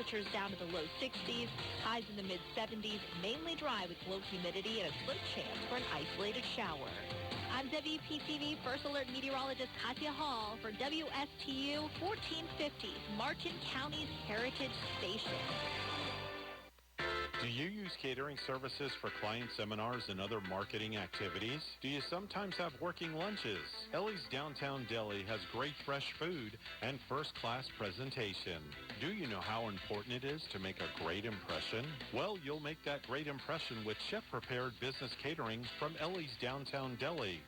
temperatures down to the low 60s, highs in the mid-70s, mainly dry with low humidity and a slim chance for an isolated shower. I'm WPTV First Alert Meteorologist Katya Hall for WSTU 1450, Martin County's Heritage Station. Do you use catering services for client seminars and other marketing activities? Do you sometimes have working lunches? Ellie's Downtown Deli has great fresh food and first-class presentation. Do you know how important it is to make a great impression? Well, you'll make that great impression with chef-prepared business catering from Ellie's Downtown Deli.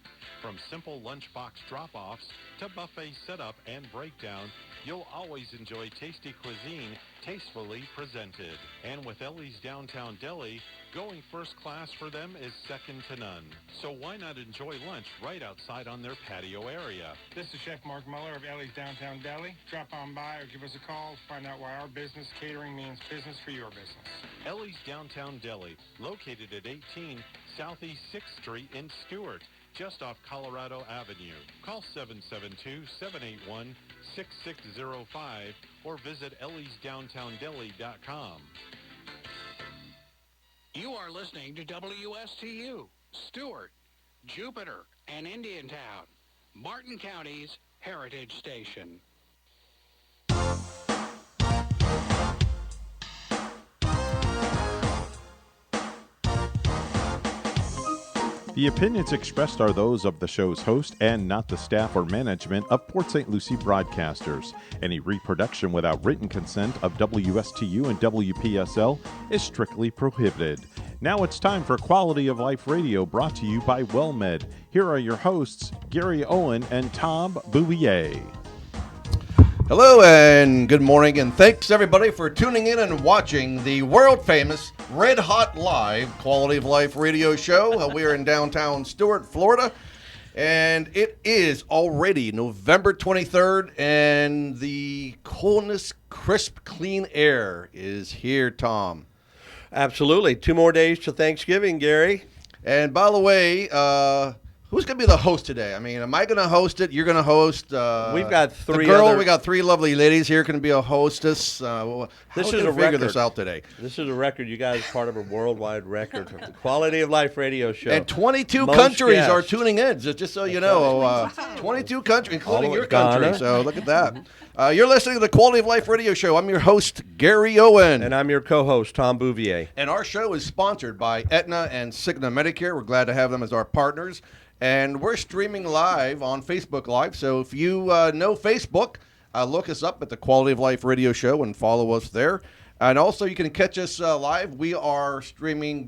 From simple lunchbox drop-offs to buffet setup and breakdown, you'll always enjoy tasty cuisine tastefully presented. And with Ellie's Downtown Deli, going first class for them is second to none. So why not enjoy lunch right outside on their patio area? This is Chef Mark Muller of Ellie's Downtown Deli. Drop on by or give us a call to find out why our business catering means business for your business. Ellie's Downtown Deli, located at 18 Southeast 6th Street in Stewart, just off Colorado Avenue. Call 772-781-6605 or visit elliesdowntowndeli.com. You are listening to WSTU, Stewart, Jupiter, and Indiantown, Martin County's Heritage Station. The opinions expressed are those of the show's host and not the staff or management of Port St. Lucie Broadcasters. Any reproduction without written consent of WSTU and WPSL is strictly prohibited. Now it's time for Quality of Life Radio, brought to you by WellMed. Here are your hosts, Gary Owen and Tom Bouvier. Hello and good morning, and thanks everybody for tuning in and watching the world-famous Red Hot Live Quality of Life radio show. We are in downtown Stewart, Florida, and it is already November 23rd, and the coolness, crisp, clean air is here, Tom. Absolutely. 2 more days to Thanksgiving, Gary. And by the way, who's going to be the host today? I mean, am I going to host it? You're going to host? We've got three. We got 3 lovely ladies here going to be a hostess. This is a figure record. this out today. This is a record. You guys are part of a worldwide record. The Quality of Life radio show. And 22 Most countries guests. are tuning in, just so you know. 22 countries, including your country. Ghana. So look at that. You're listening to the Quality of Life radio show. I'm your host, Gary Owen. And I'm your co-host, Tom Bouvier. And our show is sponsored by Aetna and Cigna Medicare. We're glad to have them as our partners. And we're streaming live on Facebook Live. So if you know Facebook, look us up at the Quality of Life radio show and follow us there. And also you can catch us live. We are streaming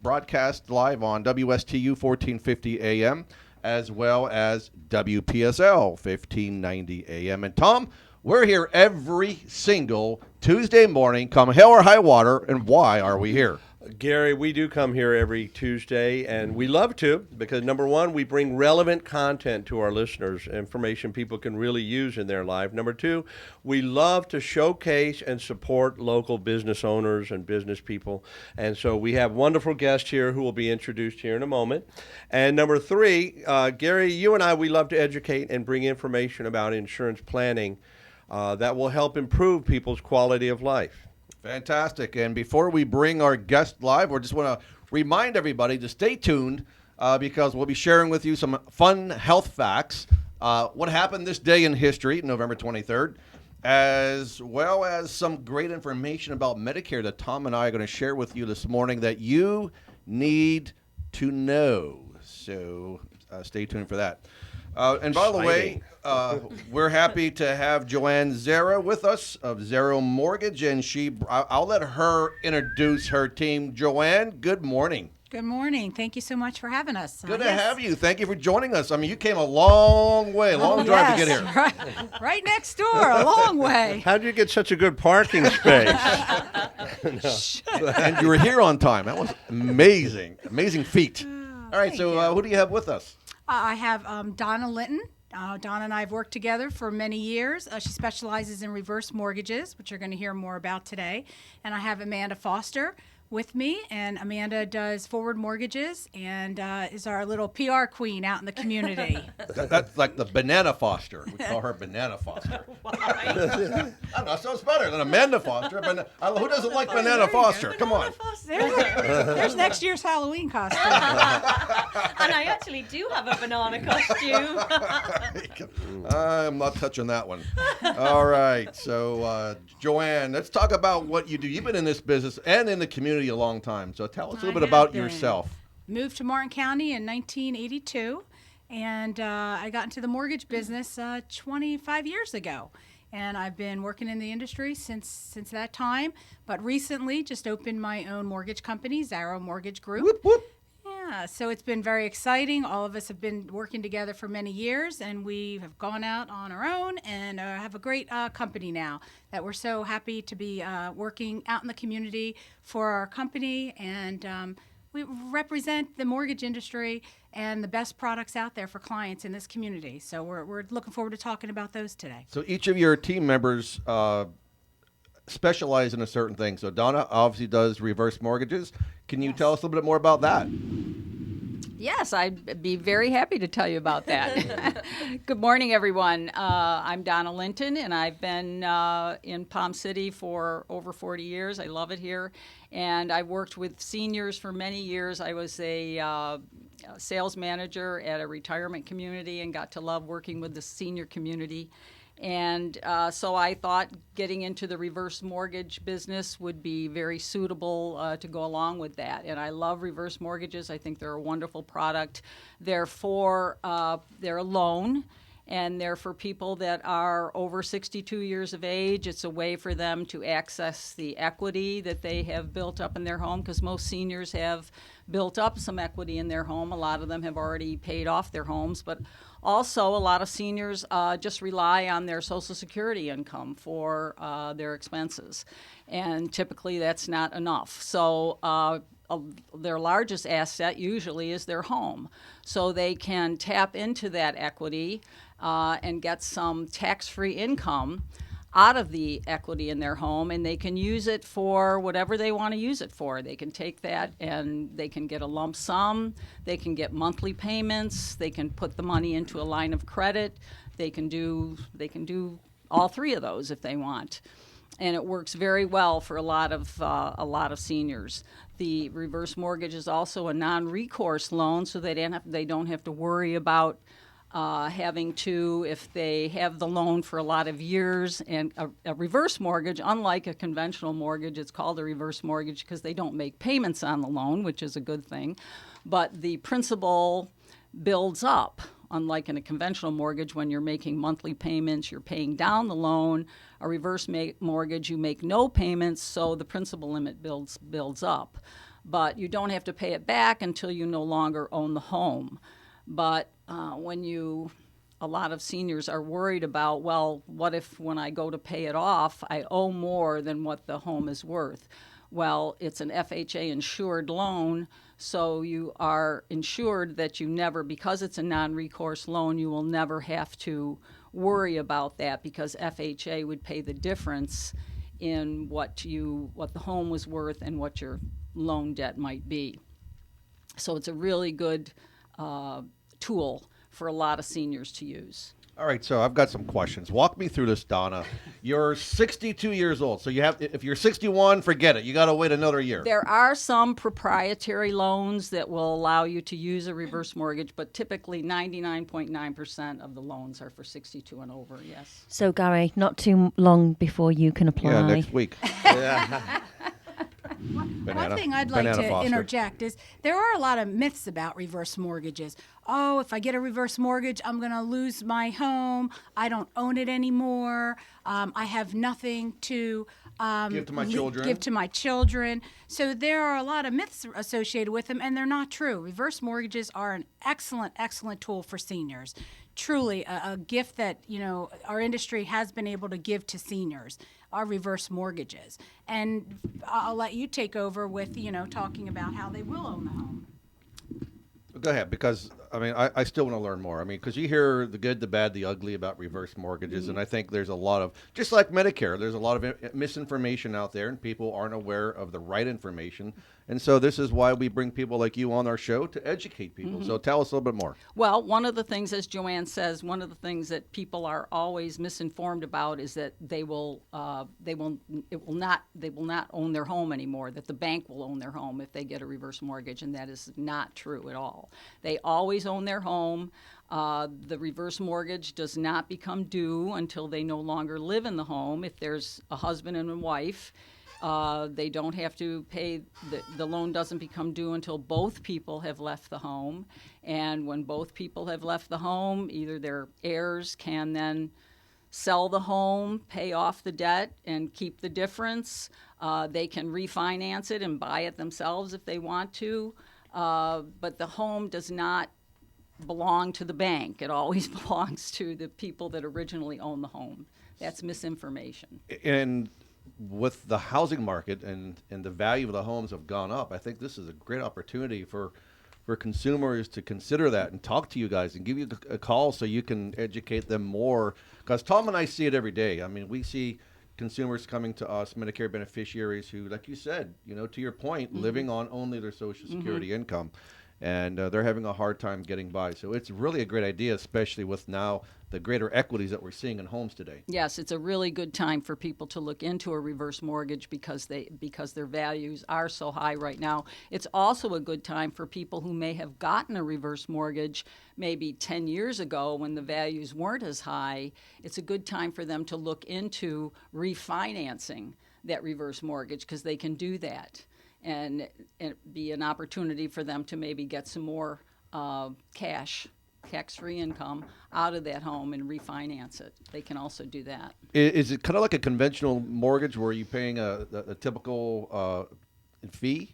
broadcast live on WSTU 1450 AM as well as WPSL 1590 AM. And Tom, we're here every single Tuesday morning, come hell or high water. And why are we here? Gary, we do come here every Tuesday, and we love to because, number one, we bring relevant content to our listeners, information people can really use in their life. Number two, we love to showcase and support local business owners and business people. And so we have wonderful guests here who will be introduced here in a moment. And number three, Gary, you and I, we love to educate and bring information about insurance planning that will help improve people's quality of life. Fantastic. And before we bring our guest live, we just want to remind everybody to stay tuned because we'll be sharing with you some fun health facts. What happened this day in history, November 23rd, as well as some great information about Medicare that Tom and I are going to share with you this morning that you need to know. So stay tuned for that. And by the way, we're happy to have Joanne Zera with us of Zero Mortgage, and I'll let her introduce her team. Joanne, good morning. Good morning. Thank you so much for having us. Good to have you. Thank you for joining us. I mean, you came a long way, long drive to get here. Right next door, a long way. How'd you get such a good parking space? And you were here on time. That was amazing. Amazing feat. All right, so who do you have with us? I have Donna Linton. Donna and I have worked together for many years. She specializes in reverse mortgages, which you're going to hear more about today. And I have Amanda Foster, with me, and Amanda does forward mortgages and is our little PR queen out in the community. That's like the Banana Foster. We call her Banana Foster. I don't know, sounds better than Amanda Foster. Who doesn't like Banana Foster? Come on. There's next year's Halloween costume. And I actually do have a banana costume. I'm not touching that one. All right, so Joanne, let's talk about what you do. You've been in this business and in the community a long time, so tell us a little bit about yourself. Moved to Martin County in 1982, and I got into the mortgage business 25 years ago. And I've been working in the industry since that time, but recently just opened my own mortgage company, Zarrow Mortgage Group. Whoop, whoop. Yeah, so it's been very exciting. All of us have been working together for many years, and we have gone out on our own and have a great company now that we're so happy to be working out in the community for our company. And we represent the mortgage industry and the best products out there for clients in this community. So we're looking forward to talking about those today. So each of your team members specialize in a certain thing. So Donna obviously does reverse mortgages. Can you tell us a little bit more about that? Yes, I'd be very happy to tell you about that. Good morning, everyone. I'm Donna Linton, and I've been in Palm City for over 40 years. I love it here, and I've worked with seniors for many years. I was a sales manager at a retirement community and got to love working with the senior community. And so I thought getting into the reverse mortgage business would be very suitable to go along with that. And I love reverse mortgages. I think they're a wonderful product. They're a loan, and they're for people that are over 62 years of age. It's a way for them to access the equity that they have built up in their home, because most seniors have built up some equity in their home. A lot of them have already paid off their homes, but also a lot of seniors just rely on their Social Security income for their expenses, and typically that's not enough. So their largest asset usually is their home. So they can tap into that equity and get some tax-free income out of the equity in their home, and they can use it for whatever they want to use it for. They can take that and they can get a lump sum, they can get monthly payments, they can put the money into a line of credit, they can do all three of those if they want. And it works very well for a lot of seniors. The reverse mortgage is also a non-recourse loan, so they don't have to worry about having to, if they have the loan for a lot of years. And a reverse mortgage, unlike a conventional mortgage, it's called a reverse mortgage because they don't make payments on the loan, which is a good thing. But the principal builds up. Unlike in a conventional mortgage, when you're making monthly payments, you're paying down the loan. A reverse mortgage, you make no payments, so the principal limit builds up. But you don't have to pay it back until you no longer own the home. But a lot of seniors are worried about, well, what if when I go to pay it off, I owe more than what the home is worth? Well, it's an FHA insured loan, so you are insured that you never, because it's a non-recourse loan, you will never have to worry about that, because FHA would pay the difference in what the home was worth and what your loan debt might be. So it's a really good tool for a lot of seniors to use. All right, so I've got some questions. Walk me through this, Donna. You're 62 years old, so if you're 61, forget it. You got to wait another year. There are some proprietary loans that will allow you to use a reverse mortgage, but typically 99.9% of the loans are for 62 and over, yes. So, Gary, not too long before you can apply. Yeah, next week. One thing I'd like to interject is there are a lot of myths about reverse mortgages. Oh, if I get a reverse mortgage, I'm going to lose my home. I don't own it anymore. I have nothing to give to my children. So there are a lot of myths associated with them, and they're not true. Reverse mortgages are an excellent, excellent tool for seniors. Truly a gift that, our industry has been able to give to seniors, are reverse mortgages. And I'll let you take over with, talking about how they will own the home. Go ahead, because I mean, I still want to learn more. I mean, because you hear the good, the bad, the ugly about reverse mortgages, Mm-hmm. and I think there's a lot of, just like Medicare, there's a lot of misinformation out there, and people aren't aware of the right information. And so this is why we bring people like you on our show to educate people. Mm-hmm. So tell us a little bit more. Well, one of the things, as Joanne says, one of the things that people are always misinformed about is that they will not own their home anymore. That the bank will own their home if they get a reverse mortgage, and that is not true at all. They always own their home. The reverse mortgage does not become due until they no longer live in the home. If there's a husband and a wife, they don't have to pay, the loan doesn't become due until both people have left the home. And when both people have left the home, either their heirs can then sell the home, pay off the debt, and keep the difference. They can refinance it and buy it themselves if they want to. But the home does not belong to the bank. It always belongs to the people that originally owned the home. That's misinformation. And with the housing market and the value of the homes have gone up, I think this is a great opportunity for consumers to consider that and talk to you guys and give you a call so you can educate them more. Because Tom and I see it every day. I mean, we see consumers coming to us, Medicare beneficiaries who, like you said, to your point, living on only their Social Security income. And they're having a hard time getting by. So it's really a great idea, especially with now the greater equities that we're seeing in homes today. Yes, it's a really good time for people to look into a reverse mortgage because their values are so high right now. It's also a good time for people who may have gotten a reverse mortgage maybe 10 years ago when the values weren't as high. It's a good time for them to look into refinancing that reverse mortgage because they can do that. And be an opportunity for them to maybe get some more cash, tax-free income out of that home and refinance it. They can also do that. Is it kind of like a conventional mortgage where you're paying a typical fee?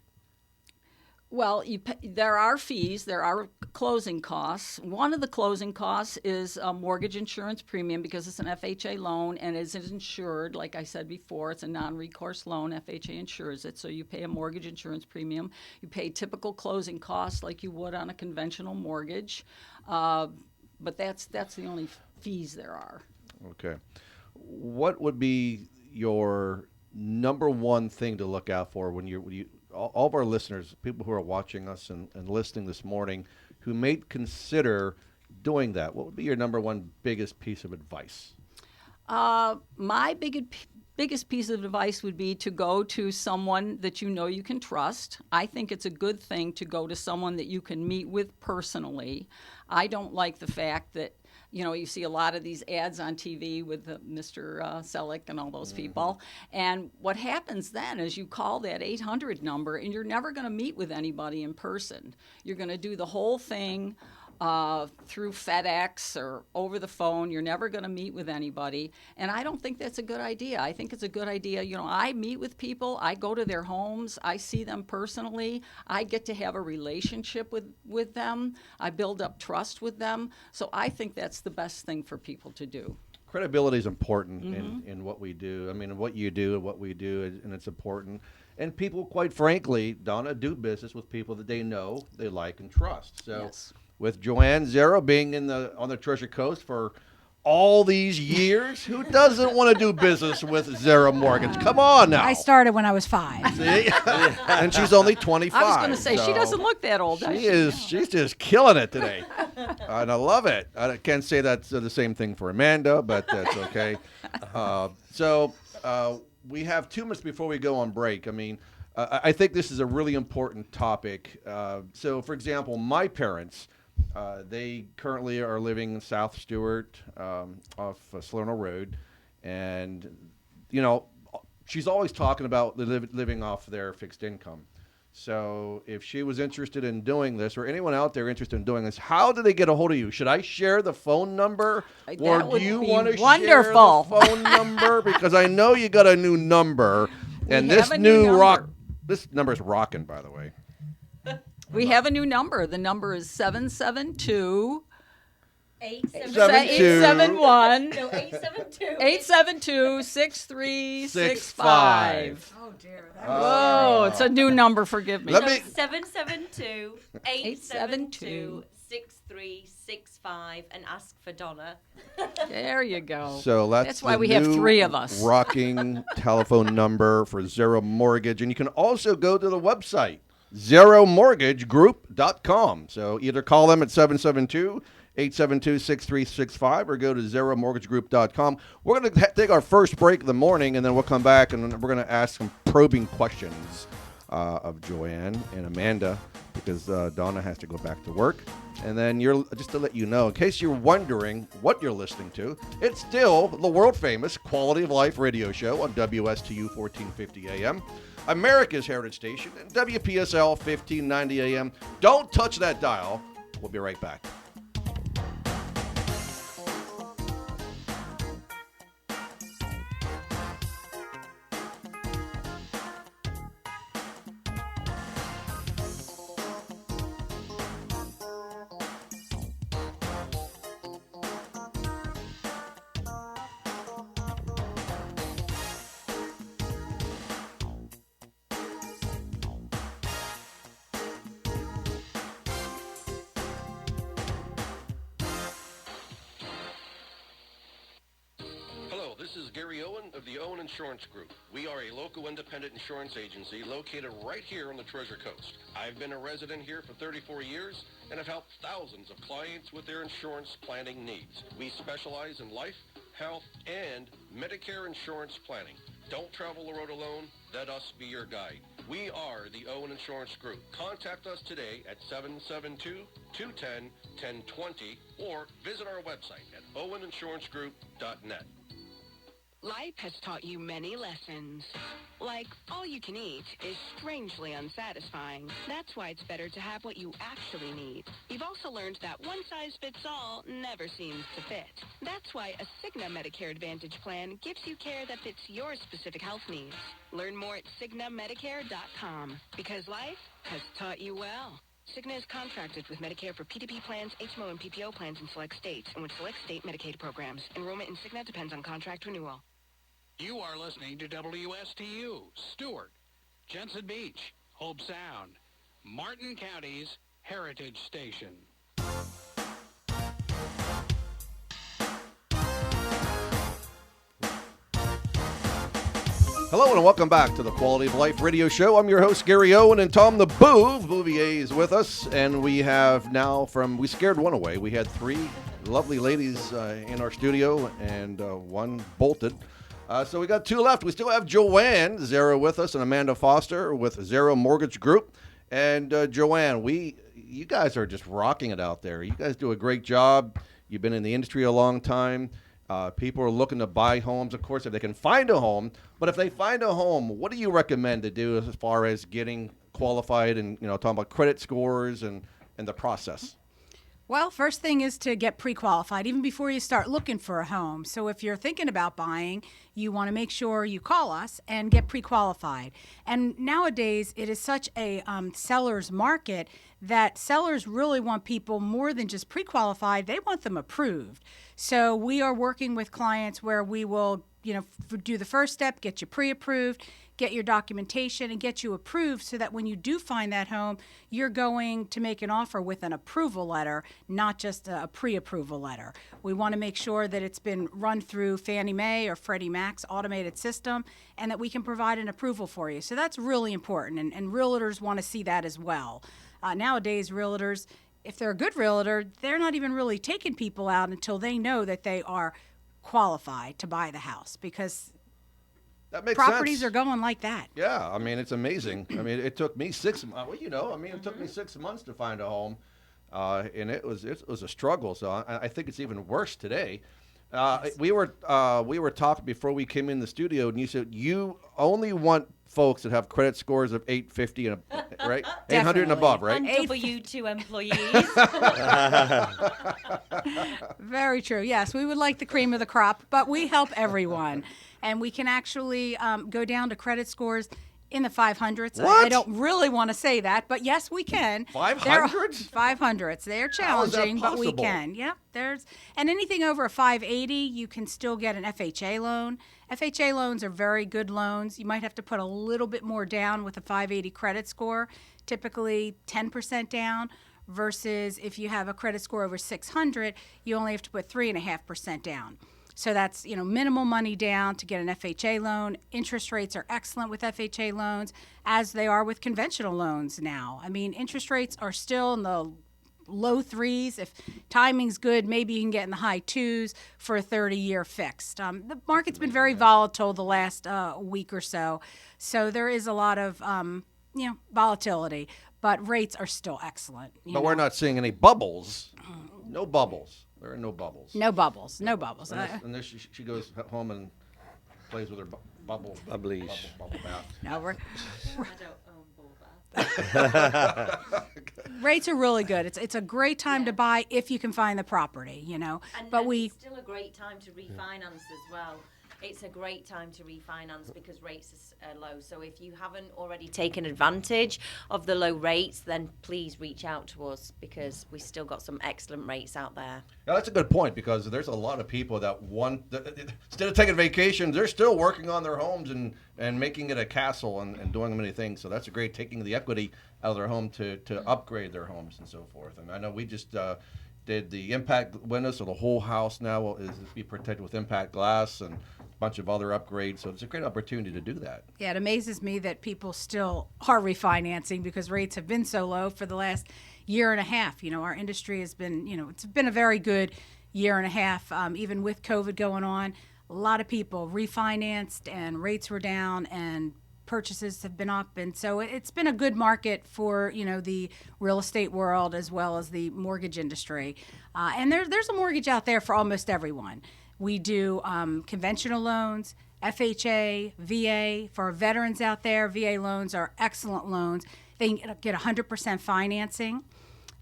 Well, there are fees, there are closing costs. One of the closing costs is a mortgage insurance premium because it's an FHA loan and is insured. Like I said before, it's a non-recourse loan. FHA insures it, so you pay a mortgage insurance premium. You pay typical closing costs like you would on a conventional mortgage, but that's the only fees there are. Okay. What would be your number one thing to look out for when you all of our listeners, people who are watching us and listening this morning, who may consider doing that? What would be your number one biggest piece of advice? My biggest piece of advice would be to go to someone that you can trust. I think it's a good thing to go to someone that you can meet with personally. I don't like the fact that you see a lot of these ads on TV with Mr. Selleck and all those people. And what happens then is you call that 800 number and you're never going to meet with anybody in person. You're going to do the whole thing through FedEx or over the phone. You're never going to meet with anybody. And I don't think that's a good idea. I think it's a good idea. I meet with people. I go to their homes. I see them personally. I get to have a relationship with them. I build up trust with them. So I think that's the best thing for people to do. Credibility is important in what we do. I mean, what you do and what we do, and it's important. And people, quite frankly, Donna, do business with people that they know, they like, and trust. So. Yes. With Joanne Zero being on the Treasure Coast for all these years, who doesn't want to do business with Zero Mortgage? Come on now. I started when I was 5. See? And she's only 25. I was going to say, she doesn't look that old. She's just killing it today. And I love it. I can't say that's the same thing for Amanda, but that's okay. So we have 2 minutes before we go on break. I mean, I think this is a really important topic. So, for example, my parents... they currently are living in South Stewart off Salerno Road. And, she's always talking about living off their fixed income. So if she was interested in doing this, or anyone out there interested in doing this, how do they get a hold of you? Should I share the phone number? Or do you want to share the phone number? Because I know you got a new number. And this number is rocking, by the way. We have a new number. The number is 772 871 871 No, 872 872 6365. Oh, dear. Whoa, it's a new number. Forgive me. 772 872 6365 and ask for Donna. There you go. So that's why the we have new 3 of us. Rocking telephone number for Zero Mortgage. And you can also go to the website, zeromortgagegroup.com. So either call them at 772-872-6365 or go to zeromortgagegroup.com. We're going to take our first break of the morning, and then we'll come back and we're going to ask some probing questions of Joanne and Amanda, because Donna has to go back to work. And then just to let you know, in case you're wondering what you're listening to, it's still the world-famous Quality of Life radio show on WSTU 1450 AM, America's Heritage Station, and WPSL 1590 AM. Don't touch that dial. We'll be right back. This is Gary Owen of the Owen Insurance Group. We are a local independent insurance agency located right here on the Treasure Coast. I've been a resident here for 34 years and have helped thousands of clients with their insurance planning needs. We specialize in life, health, and Medicare insurance planning. Don't travel the road alone. Let us be your guide. We are the Owen Insurance Group. Contact us today at 772-210-1020 or visit our website at oweninsurancegroup.net. Life has taught you many lessons. Like, all you can eat is strangely unsatisfying. That's why it's better to have what you actually need. You've also learned that one size fits all never seems to fit. That's why a Cigna Medicare Advantage plan gives you care that fits your specific health needs. Learn more at CignaMedicare.com, because life has taught you well. Cigna is contracted with Medicare for PDP plans, HMO, and PPO plans in select states, and with select state Medicaid programs. Enrollment in Cigna depends on contract renewal. You are listening to WSTU, Stewart, Jensen Beach, Hope Sound, Martin County's Heritage Station. Hello and welcome back to the Quality of Life radio show. I'm your host, Gary Owen, and Tom the Bouvier is with us. And we have now we scared one away. We had 3 lovely ladies in our studio, and one bolted. So we got 2 left. We still have Joanne Zero with us and Amanda Foster with Zero Mortgage Group. And Joanne, you guys are just rocking it out there. You guys do a great job. You've been in the industry a long time. People are looking to buy homes, of course, if they can find a home. But if they find a home, what do you recommend to do as far as getting qualified and, talking about credit scores and the process? Well, first thing is to get pre-qualified even before you start looking for a home. So if you're thinking about buying, you want to make sure you call us and get pre-qualified. And nowadays, it is such a seller's market that sellers really want people more than just pre-qualified. They want them approved. So we are working with clients where we will, do the first step, get you pre-approved, get your documentation, and get you approved so that when you do find that home, you're going to make an offer with an approval letter, not just a pre-approval letter. We want to make sure that it's been run through Fannie Mae or Freddie Mac's automated system and that we can provide an approval for you. So that's really important, and realtors want to see that as well. Nowadays, realtors, if they're a good realtor, they're not even really taking people out until they know that they are qualified to buy the house, because that makes properties sense. are going like that. Yeah, I mean, it's amazing. I mean, it took me 6 months. It took me 6 months to find a home, and it was a struggle. So I think it's even worse today. Yes. We were talking before we came in the studio, and you said you only want folks that have credit scores of 850 and right, 800 and above, right? And W2 employees. Very true. Yes, we would like the cream of the crop, but we help everyone, and we can actually go down to credit scores in the 500s. What? I don't really want to say that, but yes, we can. 500s? 500s. They're challenging, How is that but we possible? can. Yep. And anything over a 580, you can still get an FHA loan. FHA loans are very good loans. You might have to put a little bit more down with a 580 credit score, typically 10% down, versus if you have a credit score over 600, you only have to put 3.5% down. So that's, minimal money down to get an FHA loan. Interest rates are excellent with FHA loans, as they are with conventional loans now. I mean, interest rates are still in the low 3s. If timing's good, maybe you can get in the high 2s for a 30-year fixed. The market's been very volatile the last week or so, so there is a lot of volatility, but rates are still excellent. But we're not seeing any bubbles. No bubbles. There are no bubbles. No bubbles. No bubbles. Unless she goes home and plays with her bubble bath. No, I don't own ball bath. Rates are really good. It's a great time to buy if you can find the property, And it's still a great time to refinance as well. It's a great time to refinance because rates are low. So if you haven't already taken advantage of the low rates, then please reach out to us because we still got some excellent rates out there. Yeah, that's a good point because there's a lot of people that instead of taking vacations, they're still working on their homes and making it a castle and doing many things. So that's a great taking the equity out of their home to upgrade their homes and so forth. And I know we just did the impact windows, so the whole house now will be protected with impact glass and bunch of other upgrades, so it's a great opportunity to do that. Yeah, it amazes me that people still are refinancing because rates have been so low for the last year and a half. Our industry has been, it's been a very good year and a half, even with COVID going on. A lot of people refinanced and rates were down and purchases have been up, and so it's been a good market for the real estate world as well as the mortgage industry. And there's a mortgage out there for almost everyone. We do conventional loans, FHA, VA. For our veterans out there, VA loans are excellent loans. They can get 100% financing.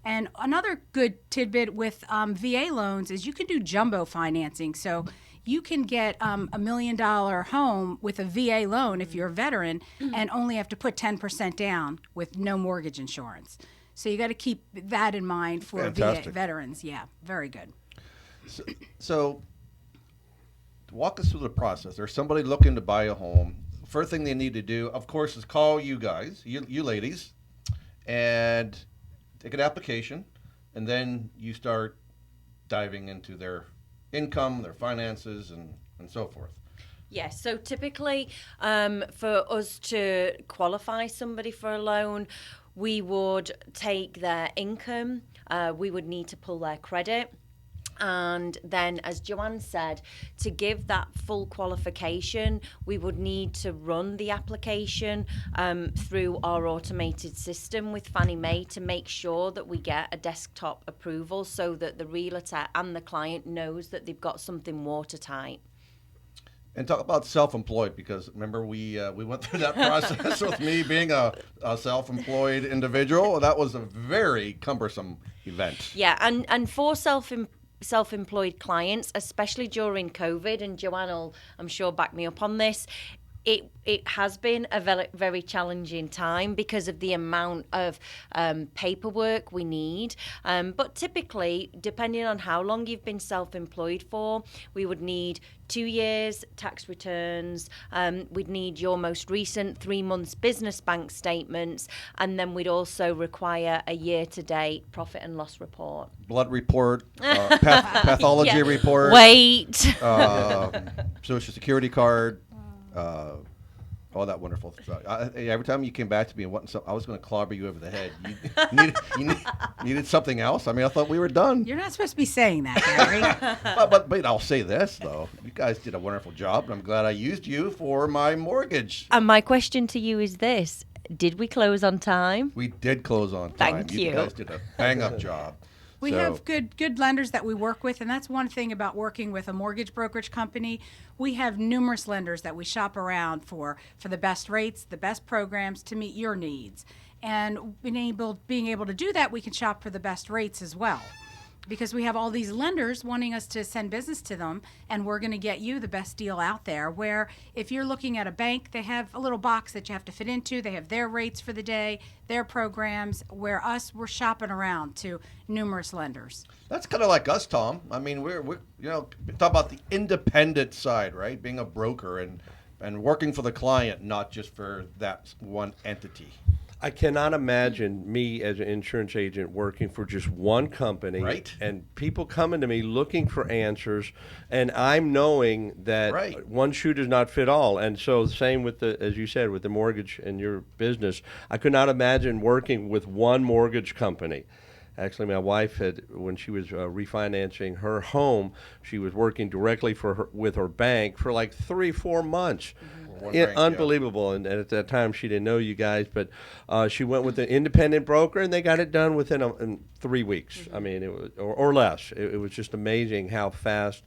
And another good tidbit with VA loans is you can do jumbo financing. So you can get a $1 million home with a VA loan if you're a veteran and only have to put 10% down with no mortgage insurance. So you got to keep that in mind for VA veterans. Yeah, very good. So walk us through the process. There's somebody looking to buy a home. First thing they need to do, of course, is call you guys, you ladies, and take an application, and then you start diving into their income, their finances, and so forth. Yes, so typically for us to qualify somebody for a loan, we would take their income, we would need to pull their credit. And then, as Joanne said, to give that full qualification, we would need to run the application through our automated system with Fannie Mae to make sure that we get a desktop approval so that the realtor and the client knows that they've got something watertight. And talk about self-employed, because remember we went through that process with me being a self-employed individual. That was a very cumbersome event. Yeah, and for self-employed clients, especially during COVID, and Joanne will, I'm sure, back me up on this, it has been a very, very challenging time because of the amount of paperwork we need. But typically, depending on how long you've been self-employed for, we would need 2 years tax returns, we'd need your most recent 3 months business bank statements, and then we'd also require a year-to-date profit and loss report. Blood report, pathology report. Weight. Social Security card. All that wonderful stuff. Every time you came back to me and wanted I was going to clobber you over the head. You needed something else? I mean, I thought we were done. You're not supposed to be saying that, Gary. but I'll say this, though. You guys did a wonderful job, and I'm glad I used you for my mortgage. And my question to you is this. Did we close on time? We did close on time. Thank you. You guys did a bang-up job. We have good lenders that we work with, and that's one thing about working with a mortgage brokerage company. We have numerous lenders that we shop around for the best rates, the best programs to meet your needs. And being able to do that, we can shop for the best rates as well. Because we have all these lenders wanting us to send business to them, and we're going to get you the best deal out there. Where if you're looking at a bank, they have a little box that you have to fit into. They have their rates for the day, their programs, where we're shopping around to numerous lenders. That's kind of like us, Tom. I mean, we're talk about the independent side, right? Being a broker and working for the client, not just for that one entity. I cannot imagine me as an insurance agent working for just one company, Right. and people coming to me looking for answers, and I'm knowing that Right. one shoe does not fit all. And so, same with as you said, with the mortgage and your business, I could not imagine working with one mortgage company. Actually, my wife had, when she was refinancing her home, she was working directly with her bank for like 3-4 months. One bank, yeah. Unbelievable. And at that time, she didn't know you guys, but she went with an independent broker, and they got it done within in 3 weeks. I mean, it was, or less. It was just amazing how fast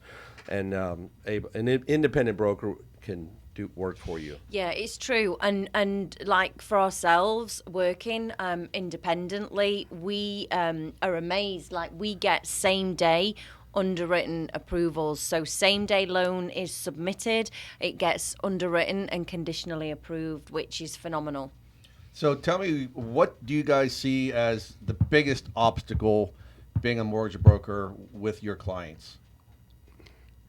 and an independent broker can do work for you. Yeah, it's true. And like for ourselves working independently, we are amazed. Like we get same day underwritten approvals. So same day loan is submitted, it gets underwritten and conditionally approved, which is phenomenal. So tell me, what do you guys see as the biggest obstacle being a mortgage broker with your clients?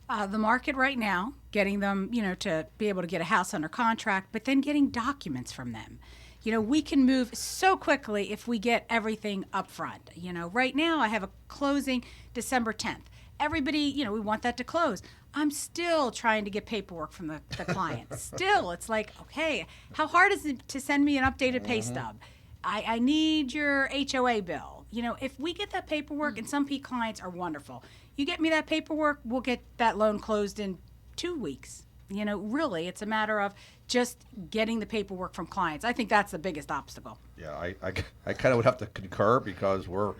The market right now, getting them, to be able to get a house under contract, but then getting documents from them. We can move so quickly if we get everything up front. Right now I have a closing December 10th. Everybody, we want that to close. I'm still trying to get paperwork from the client. Still, it's like, okay, how hard is it to send me an updated pay stub? I need your HOA bill. If we get that paperwork, and some clients are wonderful. You get me that paperwork, we'll get that loan closed in 2 weeks. Really, it's a matter of just getting the paperwork from clients. I think that's the biggest obstacle. Yeah, I kind of would have to concur, because we're,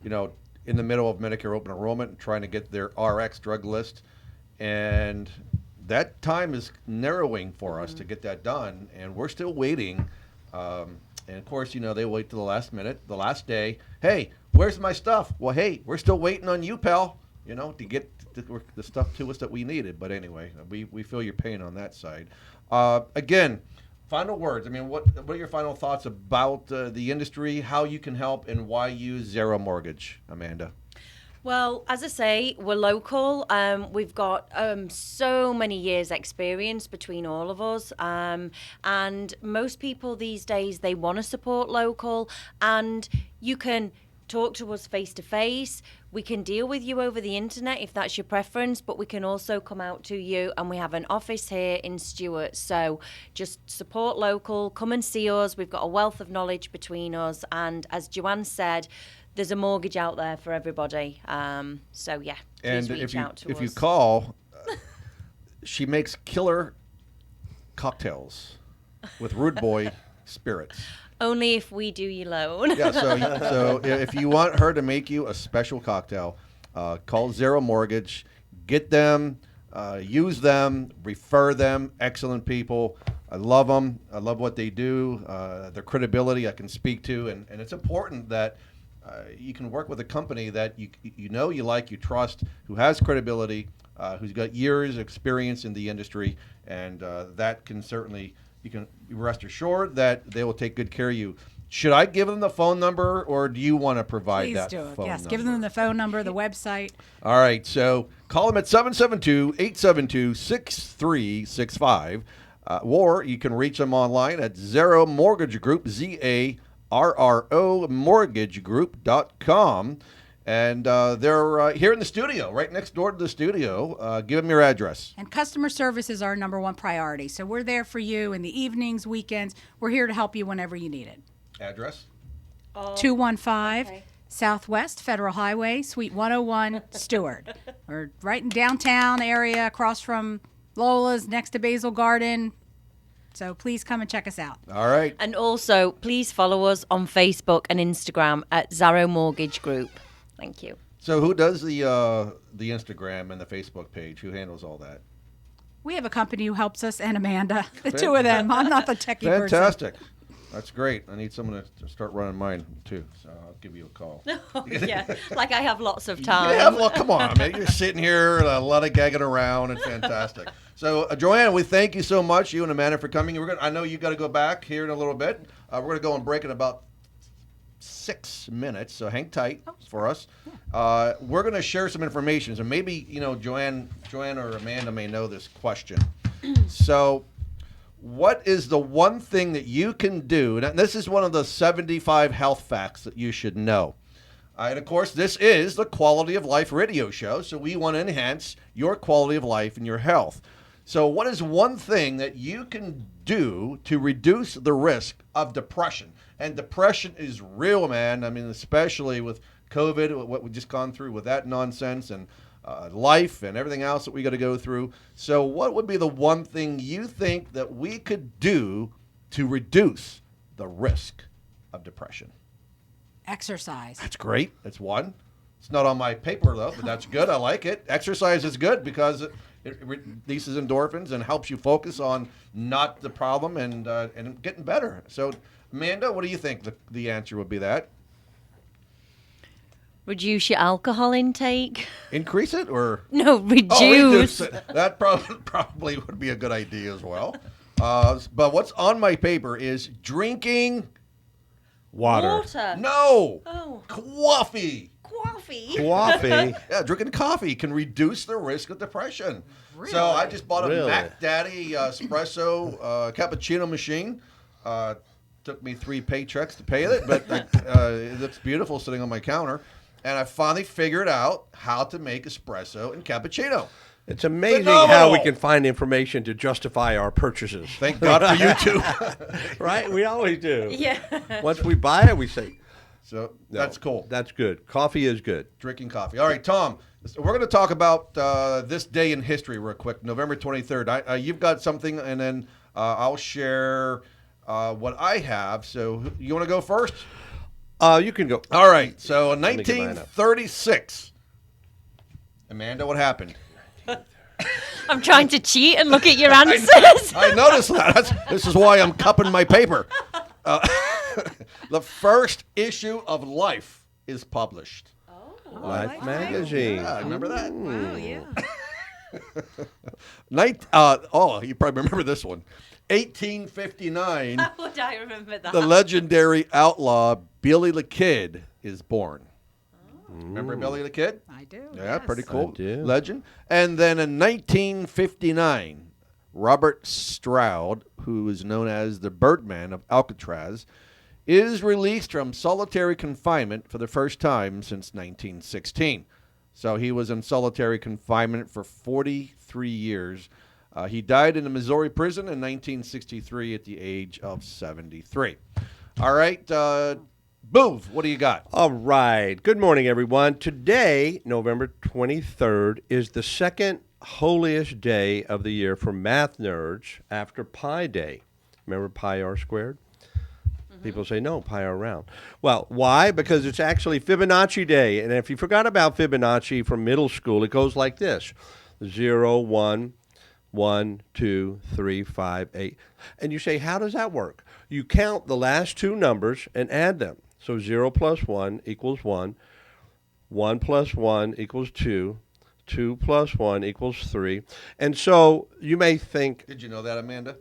in the middle of Medicare open enrollment and trying to get their RX drug list. And that time is narrowing for us to get that done. And we're still waiting. And of course, they wait to the last minute, the last day. Hey, where's my stuff? Well, hey, we're still waiting on you, pal, to get the stuff to us that we needed. But anyway, we feel your pain on that side. Again, final words. I mean, what are your final thoughts about the industry, how you can help, and why use Zero Mortgage, Amanda? Well, as I say, we're local. We've got so many years' experience between all of us. And most people these days, they want to support local. And you can talk to us face to face. We can deal with you over the internet if that's your preference, but we can also come out to you, and we have an office here in Stewart. So just support local, come and see us. We've got a wealth of knowledge between us. And as Joanne said, there's a mortgage out there for everybody. So yeah, please reach out to us. If you call, she makes killer cocktails with Rude Boy spirits. Only if we do your loan. Yeah, so if you want her to make you a special cocktail, call Zero Mortgage. Get them, use them, refer them. Excellent people. I love them. I love what they do. Their credibility I can speak to. And it's important that you can work with a company that you like, you trust, who has credibility, who's got years of experience in the industry. And that can certainly... You can rest assured that they will take good care of you. Should I give them the phone number, or do you want to provide that phone number? Yes, give them the phone number, the website. All right, so call them at 772-872-6365, or you can reach them online at Zero Mortgage Group, ZARRO mortgagegroup.com. And they're here in the studio, right next door to the studio. Give them your address. And customer service is our number one priority. So we're there for you in the evenings, weekends. We're here to help you whenever you need it. Address? 215 Southwest Federal Highway, Suite 101, Stewart. We're right in downtown area, across from Lola's, next to Basil Garden. So please come and check us out. All right. And also, please follow us on Facebook and Instagram at Zarro Mortgage Group. Thank you. So who does the Instagram and the Facebook page? Who handles all that? We have a company who helps us, and Amanda, the two of them. I'm not the techie person. Fantastic. That's great. I need someone to start running mine, too. So I'll give you a call. Oh, yeah, like I have lots of time. Yeah, well, come on, man. You're sitting here, a lot of gagging around, and fantastic. So, Joanne, we thank you so much, you and Amanda, for coming. I know you got to go back here in a little bit. We're going to go on break in about 6 minutes, so hang tight for us. We're going to share some information. So maybe, Joanne or Amanda may know this question. So what is the one thing that you can do? And this is one of the 75 health facts that you should know. And of course, this is the Quality of Life radio show, so we want to enhance your quality of life and your health. So what is one thing that you can do to reduce the risk of depression? And depression is real, man. I mean, especially with COVID, what we've just gone through with that nonsense, and life and everything else that we got to go through. So what would be the one thing you think that we could do to reduce the risk of depression? Exercise. That's great. That's one. It's not on my paper, though, but that's good. I like it. Exercise is good because it releases endorphins and helps you focus on not the problem and getting better. So, Amanda, what do you think the answer would be that? Reduce your alcohol intake. Increase it or? No, reduce. Oh, reduce it. That probably would be a good idea as well. But what's on my paper is drinking Water. No. Oh. Coffee. Coffee. Coffee. Yeah, drinking coffee can reduce the risk of depression. Really? So I just bought a Really? Mac Daddy espresso cappuccino machine. Took me 3 paychecks to pay it, but it looks beautiful sitting on my counter. And I finally figured out how to make espresso and cappuccino. It's amazing Phenomenal. how we can find information to justify our purchases. Thank God for you two. Right? We always do. Yeah. Once we buy it, we say, So no, that's cool. That's good. Coffee is good. Drinking coffee. All right, Tom, we're going to talk about this day in history real quick, November 23rd. You've got something, and then I'll share what I have. So you want to go first? You can go. All right. So in Let me get mine up. 1936, Amanda, what happened? I'm trying to cheat and look at your answers. I noticed that. This is why I'm cupping my paper. The first issue of Life is published. Life magazine. Yeah, remember that? Oh, yeah. You probably remember this one. 1859, How would I remember that? the legendary outlaw Billy the Kid is born. Remember Billy the Kid? I do. Yeah, yes. pretty cool. I do. Legend. And then in 1959, Robert Stroud, who is known as the Birdman of Alcatraz, is released from solitary confinement for the first time since 1916. So he was in solitary confinement for 43 years. He died in a Missouri prison in 1963 at the age of 73. All right, Boov, what do you got? All right. Good morning, everyone. Today, November 23rd, is the second holiest day of the year for math nerds after Pi Day. Remember pi r squared? People say, no, pi r round. Well, why? Because it's actually Fibonacci Day. And if you forgot about Fibonacci from middle school, it goes like this. 0, 1, 1, 2, 3, 5, 8. And you say, how does that work? You count the last two numbers and add them. So 0 plus 1 equals 1. 1 plus 1 equals 2. 2 plus 1 equals 3. And so you may think... Did you know that, Amanda?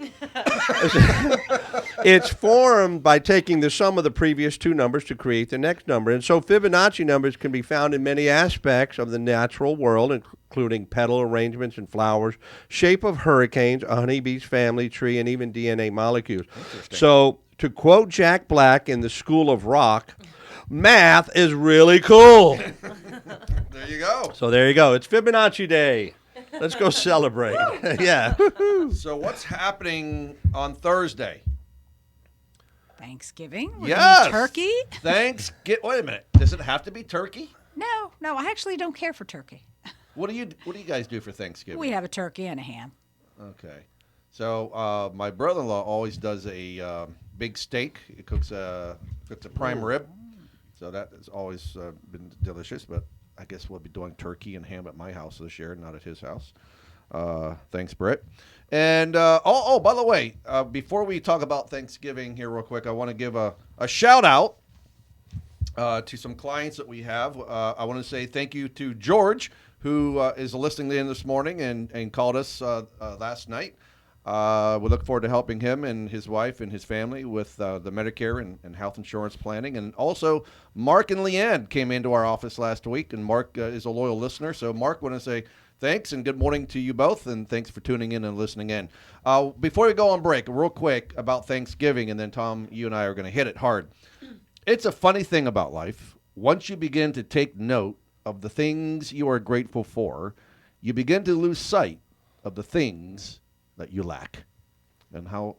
It's formed by taking the sum of the previous two numbers to create the next number. And so Fibonacci numbers can be found in many aspects of the natural world, including petal arrangements and flowers, shape of hurricanes, a honeybee's family tree, and even DNA molecules. So to quote Jack Black in the School of Rock, math is really cool. There you go. So there you go. It's Fibonacci Day. Let's go celebrate. Yeah. So what's happening on Thursday? Thanksgiving. We're Yes. eating turkey. Wait a minute. Does it have to be turkey? No, I actually don't care for turkey. What do you guys do for Thanksgiving? We have a turkey and a ham. Okay. So my brother-in-law always does a big steak. He cooks a prime rib. So that has always been delicious. But I guess we'll be doing turkey and ham at my house this year, not at his house. Thanks, Britt. And, by the way, before we talk about Thanksgiving here real quick, I want to give a shout-out to some clients that we have. I want to say thank you to George, who is listening in this morning and called us last night. We look forward to helping him and his wife and his family with the Medicare and health insurance planning. And also, Mark and Leanne came into our office last week, and Mark is a loyal listener. So, Mark, I want to say thanks, and good morning to you both, and thanks for tuning in and listening in. Before we go on break, real quick about Thanksgiving, and then Tom, you and I are going to hit it hard. It's a funny thing about life. Once you begin to take note of the things you are grateful for, you begin to lose sight of the things that you lack. And how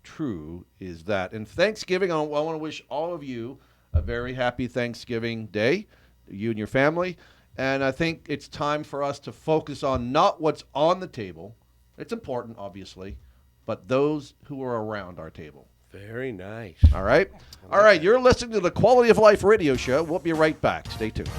true is that? And Thanksgiving, I want to wish all of you a very happy Thanksgiving Day, you and your family. And I think it's time for us to focus on not what's on the table. It's important, obviously, but those who are around our table. Very nice. All right? All right, you're listening to the Quality of Life Radio Show. We'll be right back. Stay tuned.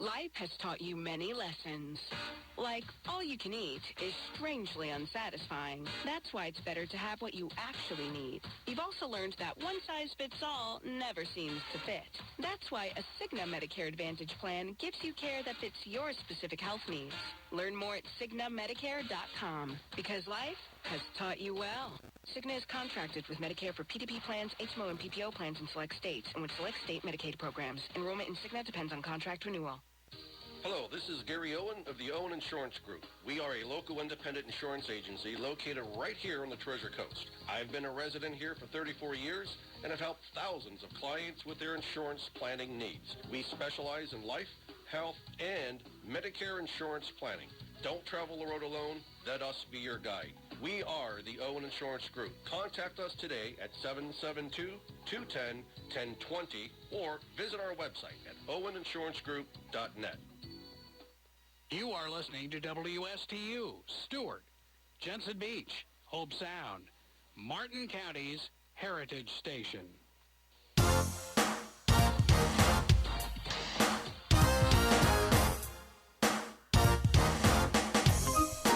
Life has taught you many lessons. Like, all you can eat is strangely unsatisfying. That's why it's better to have what you actually need. You've also learned that one size fits all never seems to fit. That's why a Cigna Medicare Advantage plan gives you care that fits your specific health needs. Learn more at CignaMedicare.com. Because life has taught you well. Cigna is contracted with Medicare for PDP plans, HMO, and PPO plans in select states and with select state Medicaid programs. Enrollment in Cigna depends on contract renewal. Hello, this is Gary Owen of the Owen Insurance Group. We are a local independent insurance agency located right here on the Treasure Coast. I've been a resident here for 34 years and have helped thousands of clients with their insurance planning needs. We specialize in life, health, and Medicare insurance planning. Don't travel the road alone. Let us be your guide. We are the Owen Insurance Group. Contact us today at 772-210-1020 or visit our website at oweninsurancegroup.net. You are listening to WSTU, Stewart, Jensen Beach, Hope Sound, Martin County's Heritage Station.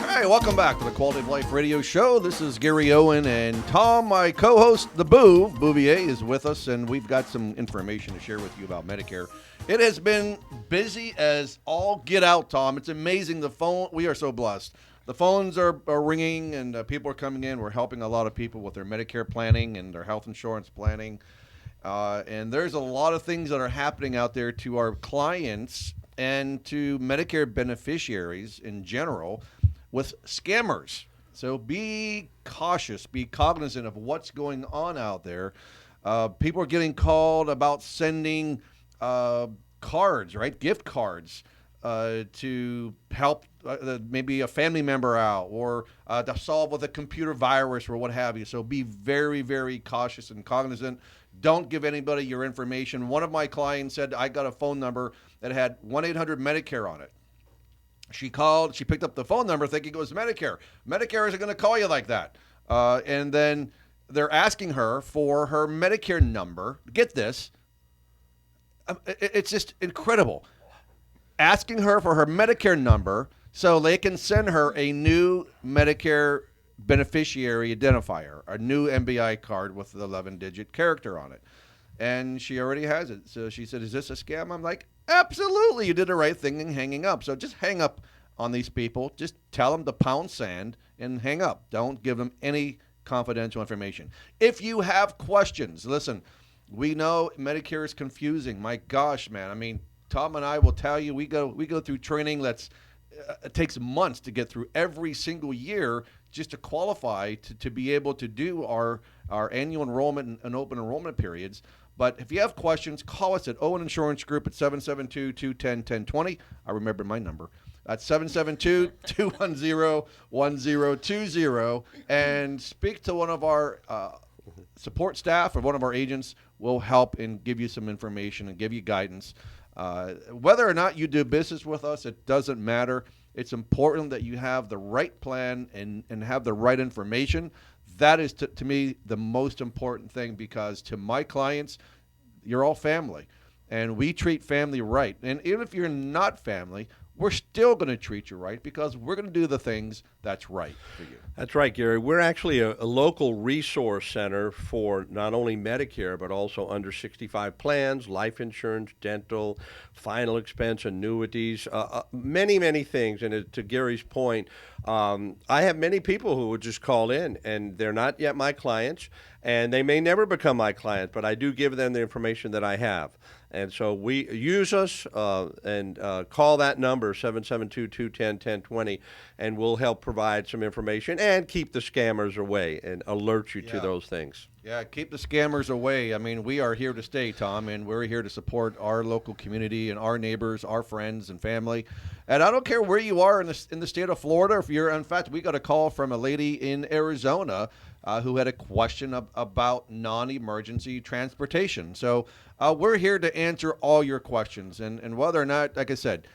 Hey, welcome back to the Quality of Life Radio Show. This is Gary Owen, and Tom, my co-host, the Bouvier, is with us, and we've got some information to share with you about Medicare. It has been busy as all get out, Tom. It's amazing. We are so blessed. The phones are ringing, and people are coming in. We're helping a lot of people with their Medicare planning and their health insurance planning. And there's a lot of things that are happening out there to our clients and to Medicare beneficiaries in general with scammers. So be cautious, be cognizant of what's going on out there. People are getting called about sending cards, right? Gift cards to help maybe a family member out or to solve with a computer virus or what have you. So be very, very cautious and cognizant. Don't give anybody your information. One of my clients said, I got a phone number that had 1-800-MEDICARE on it. She called, she picked up the phone number thinking it was Medicare. Medicare isn't going to call you like that. And then they're asking her for her Medicare number. Get this. It's just incredible. Asking her for her Medicare number so they can send her a new Medicare beneficiary identifier, a new MBI card with the 11-digit character on it. And she already has it. So she said, is this a scam? I'm like, absolutely. You did the right thing in hanging up. So just hang up on these people. Just tell them to pound sand and hang up. Don't give them any confidential information. If you have questions, listen, we know Medicare is confusing. My gosh, man. I mean, Tom and I will tell you, we go through training that's it takes months to get through every single year just to qualify to be able to do our annual enrollment and open enrollment periods. But if you have questions, call us at Owen Insurance Group at 772-210-1020. I remember my number. That's 772-210-1020. And speak to one of our support staff or one of our agents. Will help and give you some information and give you guidance. Whether or not you do business with us, it doesn't matter. It's important that you have the right plan and have the right information. That is, to me, the most important thing, because to my clients, you're all family. And we treat family right. And even if you're not family, we're still going to treat you right, because we're going to do the things that's right for you. That's right, Gary. We're actually a local resource center for not only Medicare, but also under 65 plans, life insurance, dental, final expense, annuities, many, many things. And to Gary's point, I have many people who would just call in, and they're not yet my clients, and they may never become my clients, but I do give them the information that I have. And so we use us and call that number, 772-210-1020, and we'll help provide some information and keep the scammers away and alert you to those things. Yeah, keep the scammers away. I mean, we are here to stay, Tom, and we're here to support our local community and our neighbors, our friends and family. And I don't care where you are in the state of Florida. If you're, in fact, we got a call from a lady in Arizona who had a question about non-emergency transportation. So we're here to answer all your questions. And whether or not, like I said,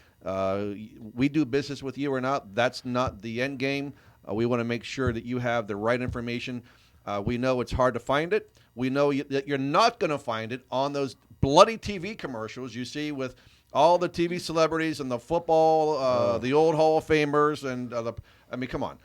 we do business with you or not, that's not the end game. We want to make sure that you have the right information. We know it's hard to find it. We know that you're not going to find it on those bloody TV commercials you see with all the TV celebrities and the football, the old Hall of Famers. And I mean, come on.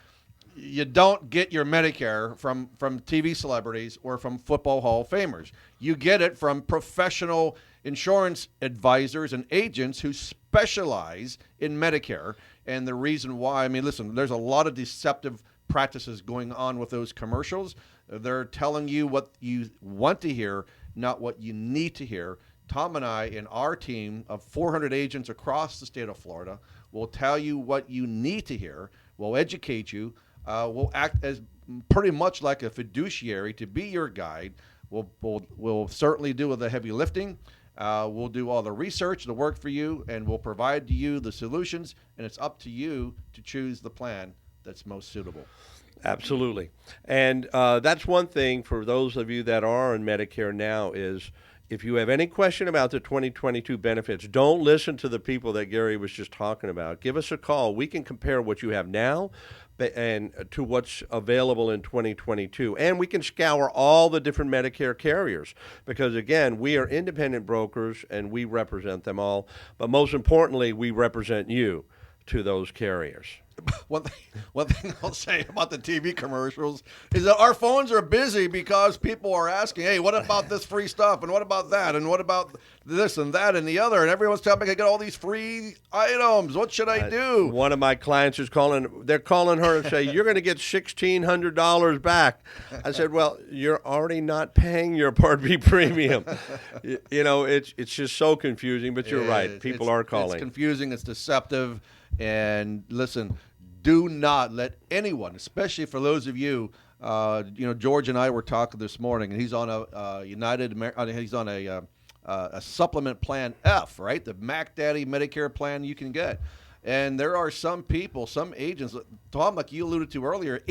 You don't get your Medicare from TV celebrities or from football Hall of Famers. You get it from professional insurance advisors and agents who specialize in Medicare. And the reason why, I mean, listen, there's a lot of deceptive practices going on with those commercials. They're telling you what you want to hear, not what you need to hear. Tom and I and our team of 400 agents across the state of Florida will tell you what you need to hear. We'll educate you. We'll act as pretty much like a fiduciary to be your guide. We'll certainly do the heavy lifting. We'll do all the research, the work for you, and we'll provide to you the solutions. And it's up to you to choose the plan that's most suitable. Absolutely. And that's one thing for those of you that are on Medicare now is if you have any question about the 2022 benefits, don't listen to the people that Gary was just talking about. Give us a call. We can compare what you have now and to what's available in 2022. And we can scour all the different Medicare carriers because, again, we are independent brokers and we represent them all. But most importantly, we represent you to those carriers. One thing I'll say about the TV commercials is that our phones are busy because people are asking, hey, what about this free stuff? And what about that? And what about this and that and the other? And everyone's telling me I get all these free items. What should I do? One of my clients is they're calling her and say, you're going to get $1,600 back. I said, well, you're already not paying your Part B premium. You know, it's just so confusing, but you're right. People are calling. It's confusing. It's deceptive. And listen, do not let anyone, especially for those of you, George and I were talking this morning, and he's on he's on a supplement plan F, right? The Mac Daddy Medicare plan you can get. And there are some people, some agents, Tom, like you alluded to earlier,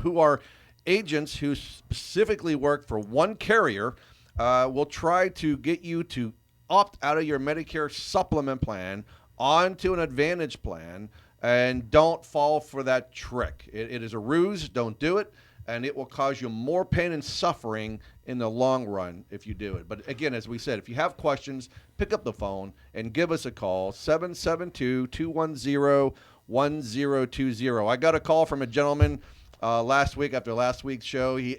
who are agents who specifically work for one carrier, will try to get you to opt out of your Medicare supplement plan onto an Advantage plan, and don't fall for that trick. It is a ruse. Don't do it, and it will cause you more pain and suffering in the long run if you do it. But again, as we said, if you have questions, pick up the phone and give us a call, 772-210-1020. I got a call from a gentleman last week after last week's show. He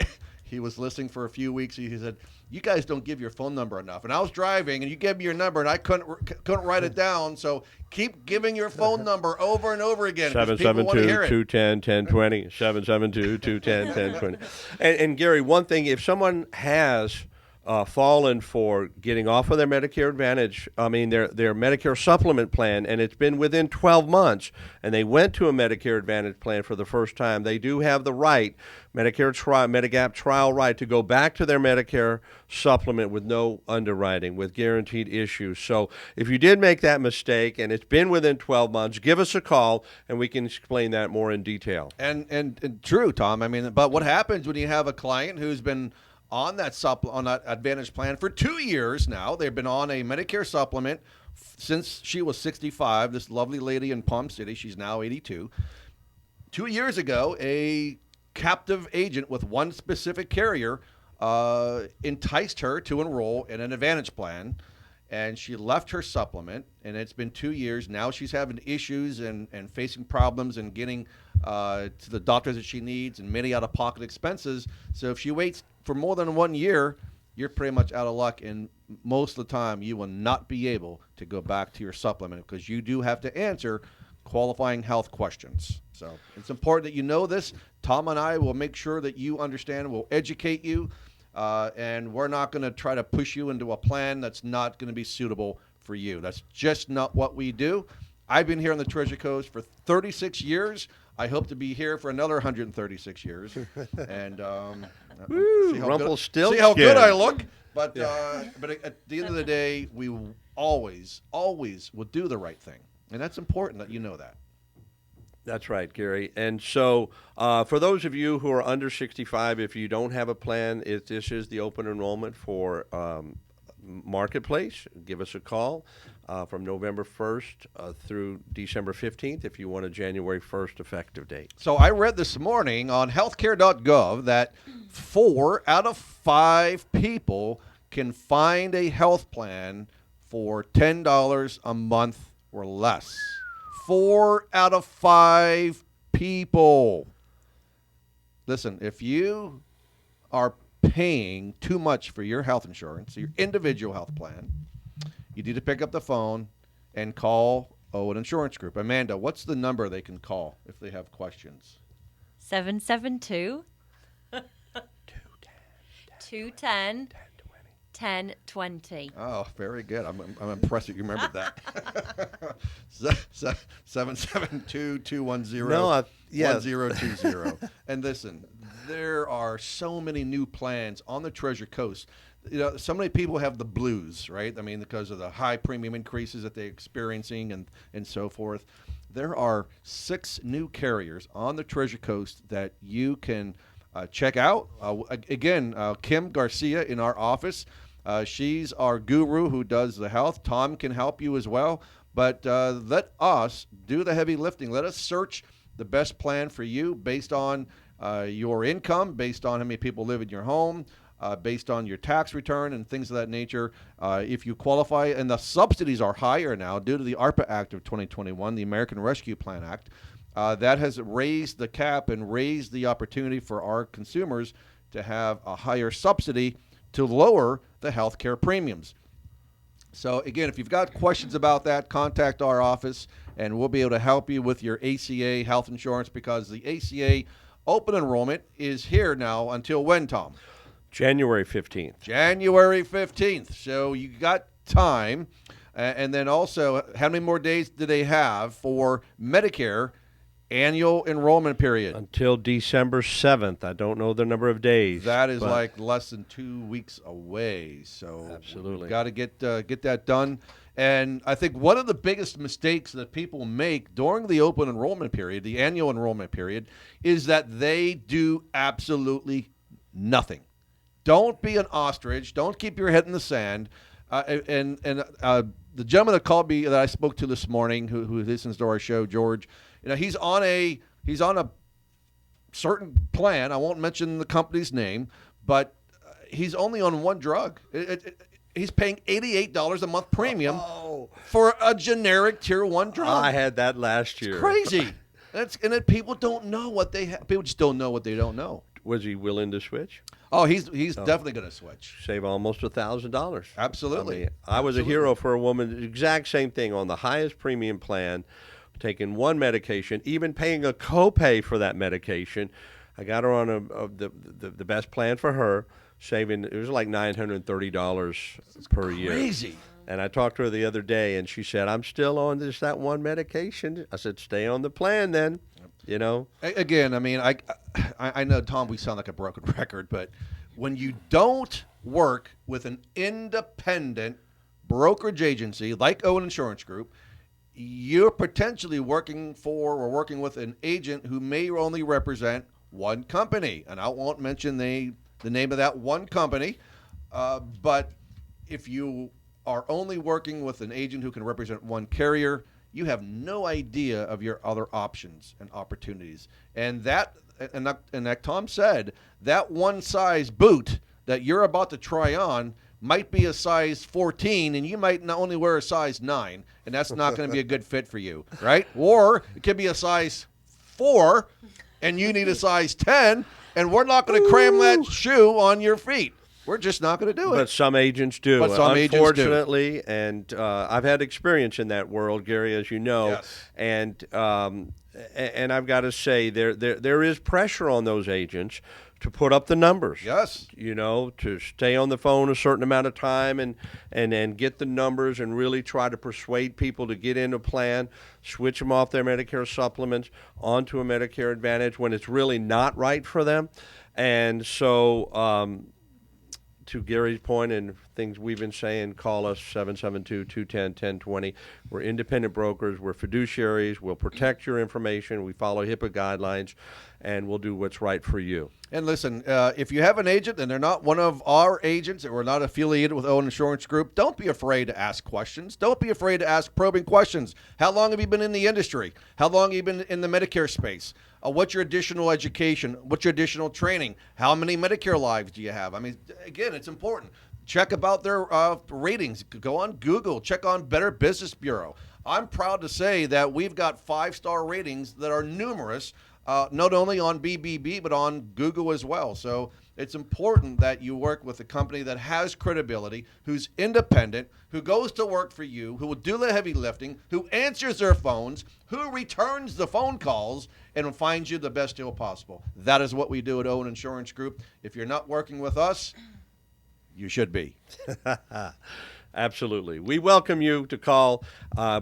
was listening for a few weeks. He said, you guys don't give your phone number enough. And I was driving, and you gave me your number, and I couldn't write it down. So keep giving your phone number over and over again. 772-210-1020. 772-210-1020. And Gary, one thing, if someone has fallen for getting off of their Medicare Advantage, their Medicare supplement plan, and it's been within 12 months, and they went to a Medicare Advantage plan for the first time, they do have the right, Medigap trial right, to go back to their Medicare supplement with no underwriting, with guaranteed issues. So if you did make that mistake and it's been within 12 months, give us a call and we can explain that more in detail. And true, Tom. But what happens when you have a client who's been on that Advantage plan for 2 years now? They've been on a Medicare supplement since she was 65. This lovely lady in Palm City, she's now 82. 2 years ago, a captive agent with one specific carrier enticed her to enroll in an Advantage plan, and she left her supplement, and it's been 2 years. Now she's having issues and facing problems and getting to the doctors that she needs and many out-of-pocket expenses. So if she waits for more than 1 year, you're pretty much out of luck, and most of the time you will not be able to go back to your supplement because you do have to answer qualifying health questions. So it's important that you know this. Tom and I will make sure that you understand. We'll educate you, and we're not going to try to push you into a plan that's not going to be suitable for you. That's just not what we do. I've been here on the Treasure Coast for 36 years. I hope to be here for another 136 years. And Woo, see how good I look. But at the end of the day, we always will do the right thing. And that's important that you know that. That's right, Gary. And so for those of you who are under 65, if you don't have a plan, this is the open enrollment for Marketplace. Give us a call from November 1st through December 15th if you want a January 1st effective date. So I read this morning on healthcare.gov that 4 out of 5 people can find a health plan for $10 a month or less. 4 out of 5 people. Listen, if you are paying too much for your health insurance, your individual health plan, you need to pick up the phone and call Owen Insurance Group. Amanda, what's the number they can call if they have questions? 772 210 1020. Oh, very good. I'm impressed that you remembered that. 772-210-1020. And listen, there are so many new plans on the Treasure Coast. You know, so many people have the blues, right? Because of the high premium increases that they're experiencing and so forth. There are 6 new carriers on the Treasure Coast that you can check out. Kim Garcia in our office. She's our guru who does the health. Tom can help you as well. But let us do the heavy lifting. Let us search the best plan for you based on your income, based on how many people live in your home, based on your tax return and things of that nature. If you qualify, and the subsidies are higher now due to the ARPA Act of 2021, the American Rescue Plan Act. That has raised the cap and raised the opportunity for our consumers to have a higher subsidy to lower the health care premiums. So, again, if you've got questions about that, contact our office, and we'll be able to help you with your ACA health insurance, because the ACA open enrollment is here now until when, Tom? January 15th. January 15th. So you got time. And then also, how many more days do they have for Medicare annual enrollment period? Until December 7th. I don't know the number of days. That is like less than 2 weeks away. So absolutely, got to get that done. And I think one of the biggest mistakes that people make during the open enrollment period, the annual enrollment period, is that they do absolutely nothing. Don't be an ostrich. Don't keep your head in the sand. The gentleman that called me that I spoke to this morning, who listens to our show, George, he's on a certain plan. I won't mention the company's name, but he's only on one drug. He's paying $88 a month premium for a generic Tier 1 drug. I had that last year. It's crazy. And people don't know what they have. People just don't know what they don't know. Was he willing to switch? Oh, he's definitely going to switch. Save almost $1,000. Absolutely. I was a hero for a woman. Exact same thing on the highest premium plan, taking one medication, even paying a copay for that medication. I got her on the best plan for her. saving, it was like $930 per year. Crazy. And I talked to her the other day, and she said, I'm still on that one medication. I said, stay on the plan then, you know. Again, I mean, I know, Tom, we sound like a broken record, but when you don't work with an independent brokerage agency like Owen Insurance Group, you're potentially working with an agent who may only represent one company. And I won't mention the name of that one company, but if you are only working with an agent who can represent one carrier, you have no idea of your other options and opportunities. And like Tom said, that one size boot that you're about to try on might be a size 14, and you might not only wear a size 9, and that's not going to be a good fit for you, right? Or it could be a size 4, and you need a size 10, and we're not going to cram that shoe on your feet. We're just not going to do it. But some agents do. But some agents do. Unfortunately, and I've had experience in that world, Gary, as you know. Yes. And I've got to say, there is pressure on those agents to put up the numbers. Yes. You know, to stay on the phone a certain amount of time and get the numbers and really try to persuade people to get into a plan, switch them off their Medicare supplements onto a Medicare Advantage when it's really not right for them. And so to Gary's point and things we've been saying, call us 772-210-1020. We're independent brokers. We're fiduciaries. We'll protect your information. We follow HIPAA guidelines, and we'll do what's right for you. And listen, if you have an agent and they're not one of our agents, or we're not affiliated with Owen Insurance Group, don't be afraid to ask questions. Don't be afraid to ask probing questions. How long have you been in the industry? How long have you been in the Medicare space? What's your additional education? What's your additional training? How many Medicare lives do you have? I mean, again, it's important. Check about their ratings. Go on Google. Check on Better Business Bureau. I'm proud to say that we've got 5-star ratings that are numerous, not only on BBB, but on Google as well. So it's important that you work with a company that has credibility, who's independent, who goes to work for you, who will do the heavy lifting, who answers their phones, who returns the phone calls, and finds you the best deal possible. That is what we do at Owen Insurance Group. If you're not working with us, you should be. Absolutely. We welcome you to call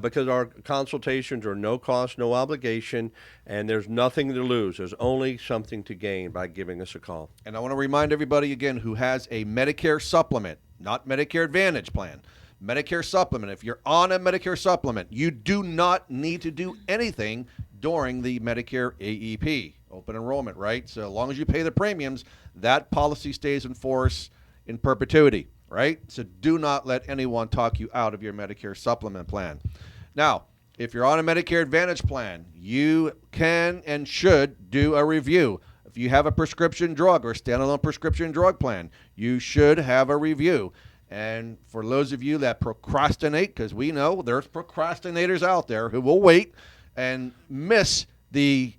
because our consultations are no cost, no obligation, and there's nothing to lose. There's only something to gain by giving us a call. And I want to remind everybody again who has a Medicare supplement, not Medicare Advantage plan, Medicare supplement. If you're on a Medicare supplement, you do not need to do anything during the Medicare AEP, open enrollment, right? So as long as you pay the premiums, that policy stays in force in perpetuity, right? So do not let anyone talk you out of your Medicare supplement plan. Now, if you're on a Medicare Advantage plan, you can and should do a review. If you have a prescription drug or standalone prescription drug plan, you should have a review. And for those of you that procrastinate, because we know there's procrastinators out there who will wait and miss the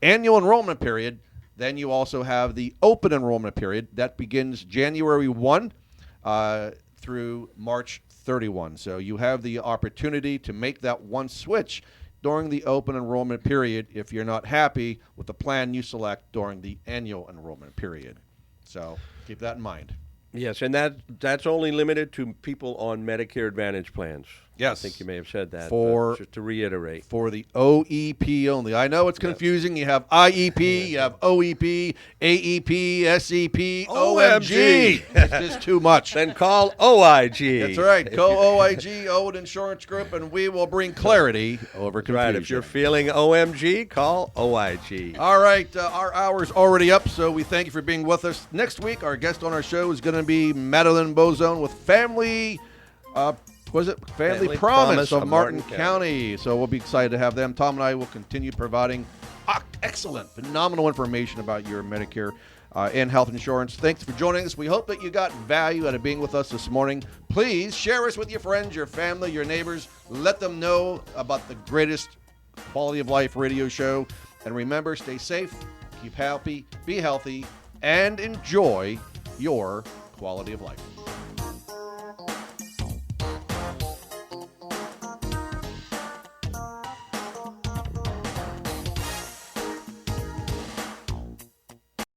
annual enrollment period, then you also have the open enrollment period that begins January 1 through March 31. So you have the opportunity to make that one switch during the open enrollment period if you're not happy with the plan you select during the annual enrollment period. So keep that in mind. Yes, and that's only limited to people on Medicare Advantage plans. Yes. I think you may have said that. For just to reiterate. For the OEP only. I know it's confusing. You have IEP, you have OEP, AEP, SEP, OMG. It's just too much. Then call OIG. That's right. Call OIG, Owen Insurance Group, and we will bring clarity over confusion. Right. If you're feeling OMG, call OIG. All right. Our hour's already up, so we thank you for being with us. Next week, our guest on our show is going to be Madeline Bozone with Family Promise of Martin County. So we'll be excited to have them. Tom and I will continue providing excellent, phenomenal information about your Medicare and health insurance. Thanks for joining us. We hope that you got value out of being with us this morning. Please share us with your friends, your family, your neighbors. Let them know about the greatest quality of life radio show. And remember, stay safe, keep happy, be healthy, and enjoy your quality of life.